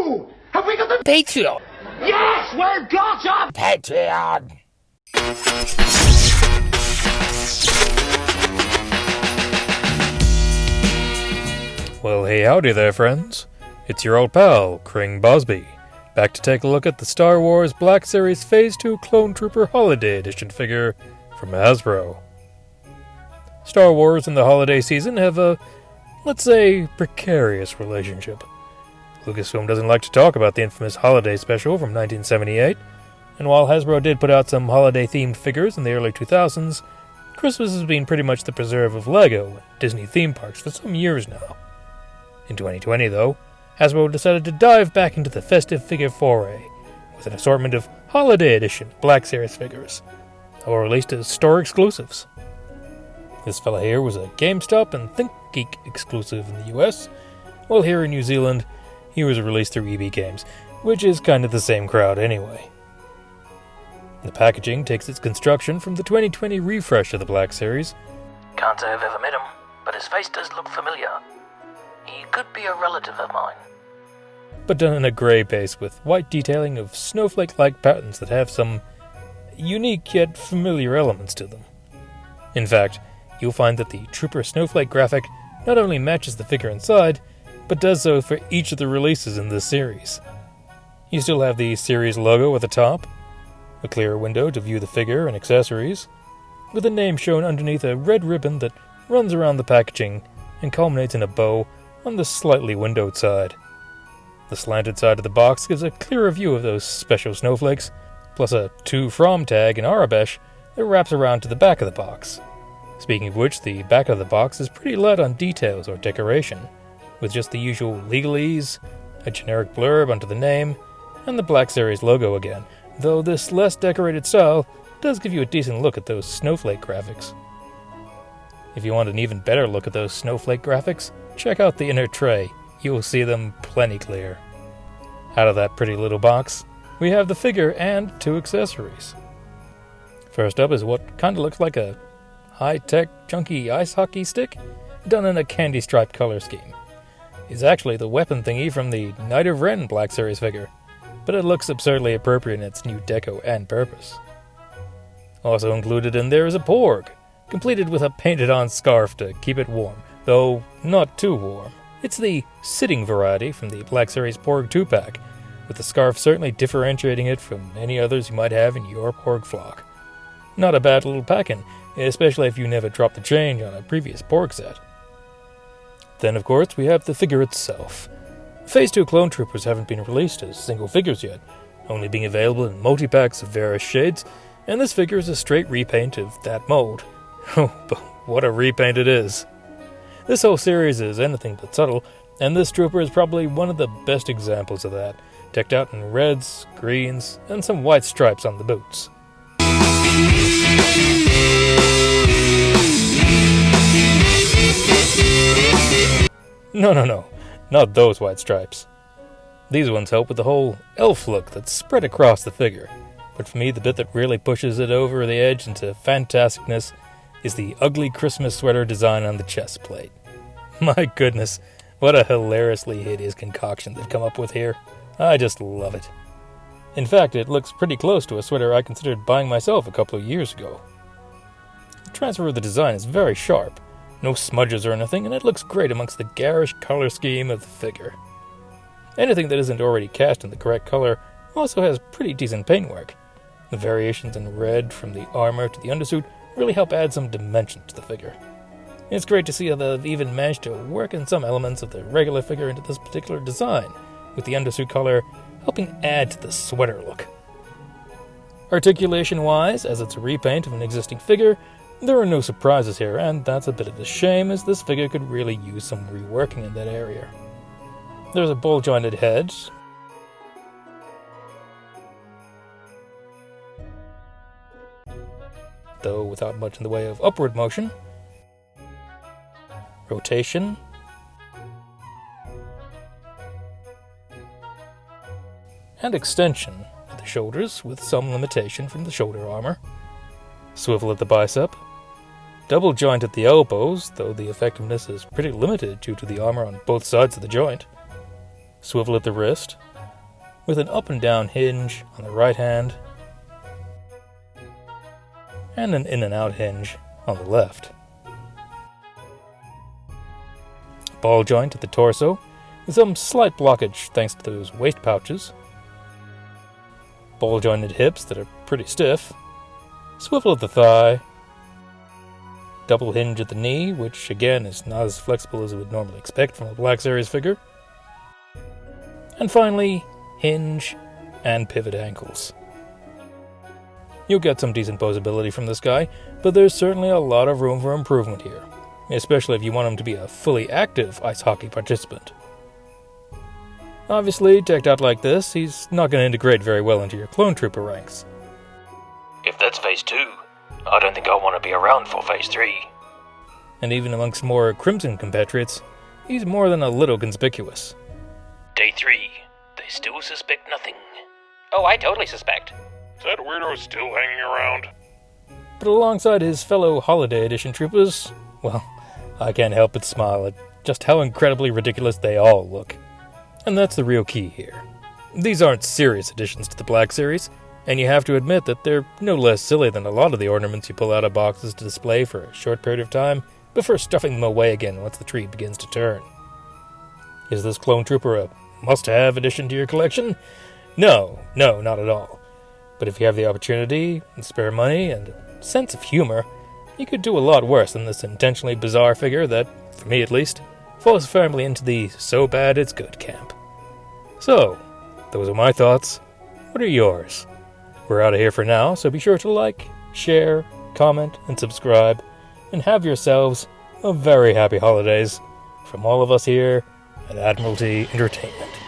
Ooh! Have we got the Patreon? Yes! We've got a Patreon! Well, hey howdy there, friends. It's your old pal, Kring Bosby, back to take a look at the Star Wars Black Series Phase 2 Clone Trooper Holiday Edition figure from Hasbro. Star Wars and the holiday season have a, let's say, precarious relationship. Lucasfilm doesn't like to talk about the infamous holiday special from 1978, and while Hasbro did put out some holiday-themed figures in the early 2000s, Christmas has been pretty much the preserve of LEGO and Disney theme parks for some years now. In 2020, though, Hasbro decided to dive back into the festive figure foray with an assortment of Holiday Edition Black Series figures, all released as store exclusives. This fella here was a GameStop and ThinkGeek exclusive in the US, while here in New Zealand, he was released through EB Games, which is kind of the same crowd anyway. The packaging takes its construction from the 2020 refresh of the Black Series. Can't say I've ever met him, but his face does look familiar. He could be a relative of mine. But done in a grey base with white detailing of snowflake-like patterns that have some unique yet familiar elements to them. In fact, you'll find that the Trooper Snowflake graphic not only matches the figure inside, but does so for each of the releases in this series. You still have the series logo at the top, a clear window to view the figure and accessories, with a name shown underneath a red ribbon that runs around the packaging and culminates in a bow on the slightly windowed side. The slanted side of the box gives a clearer view of those special snowflakes, plus a To From tag in Arabesh that wraps around to the back of the box. Speaking of which, the back of the box is pretty light on details or decoration, with just the usual legalese, a generic blurb under the name, and the Black Series logo again, though this less decorated style does give you a decent look at those snowflake graphics. If you want an even better look at those snowflake graphics, check out the inner tray. You will see them plenty clear. Out of that pretty little box, we have the figure and 2 accessories. First up is what kinda looks like a high-tech, chunky ice hockey stick, done in a candy-striped color scheme. It's actually the weapon thingy from the Knight of Ren Black Series figure, but it looks absurdly appropriate in its new deco and purpose. Also included in there is a Porg, completed with a painted-on scarf to keep it warm, though not too warm. It's the sitting variety from the Black Series Porg 2-pack, with the scarf certainly differentiating it from any others you might have in your Porg flock. Not a bad little pack-in, especially if you never dropped the change on a previous Porg set. Then, of course, we have the figure itself. Phase 2 Clone Troopers haven't been released as single figures yet, only being available in multi-packs of various shades, and this figure is a straight repaint of that mold. Oh, but what a repaint it is! This whole series is anything but subtle, and this trooper is probably one of the best examples of that, decked out in reds, greens, and some white stripes on the boots. No, not those white stripes. These ones help with the whole elf look that's spread across the figure, but for me the bit that really pushes it over the edge into fantasticness is the ugly Christmas sweater design on the chest plate. My goodness, what a hilariously hideous concoction they've come up with here. I just love it. In fact, it looks pretty close to a sweater I considered buying myself a couple of years ago. The transfer of the design is very sharp, no smudges or anything, and it looks great amongst the garish color scheme of the figure. Anything that isn't already cast in the correct color also has pretty decent paintwork. The variations in red from the armor to the undersuit really help add some dimension to the figure. It's great to see how they've even managed to work in some elements of the regular figure into this particular design, with the undersuit color helping add to the sweater look. Articulation-wise, as it's a repaint of an existing figure, there are no surprises here, and that's a bit of a shame, as this figure could really use some reworking in that area. There's a ball-jointed head, though without much in the way of upward motion, rotation, and extension at the shoulders with some limitation from the shoulder armor, swivel at the bicep, double joint at the elbows, though the effectiveness is pretty limited due to the armor on both sides of the joint, swivel at the wrist, with an up and down hinge on the right hand and an in and out hinge on the left. Ball joint at the torso with some slight blockage thanks to those waist pouches. Ball jointed hips that are pretty stiff. Swivel at the thigh. Double hinge at the knee, which again is not as flexible as you would normally expect from a Black Series figure. And finally, hinge and pivot ankles. You'll get some decent posability from this guy, but there's certainly a lot of room for improvement here, especially if you want him to be a fully active ice hockey participant. Obviously, decked out like this, he's not going to integrate very well into your clone trooper ranks. If that's Phase 2, I don't think I want to be around for Phase 3. And even amongst more Crimson compatriots, he's more than a little conspicuous. Day 3, they still suspect nothing. Oh, I totally suspect. Is that weirdo still hanging around? But alongside his fellow Holiday Edition troopers, well, I can't help but smile at just how incredibly ridiculous they all look. And that's the real key here. These aren't serious additions to the Black Series, and you have to admit that they're no less silly than a lot of the ornaments you pull out of boxes to display for a short period of time before stuffing them away again once the tree begins to turn. Is this Clone Trooper a must-have addition to your collection? No, not at all. But if you have the opportunity, and spare money, and a sense of humor, you could do a lot worse than this intentionally bizarre figure that, for me at least, falls firmly into the so bad it's good camp. So, those are my thoughts. What are yours? We're out of here for now, so be sure to like, share, comment, and subscribe, and have yourselves a very happy holidays from all of us here at Admiralty Entertainment.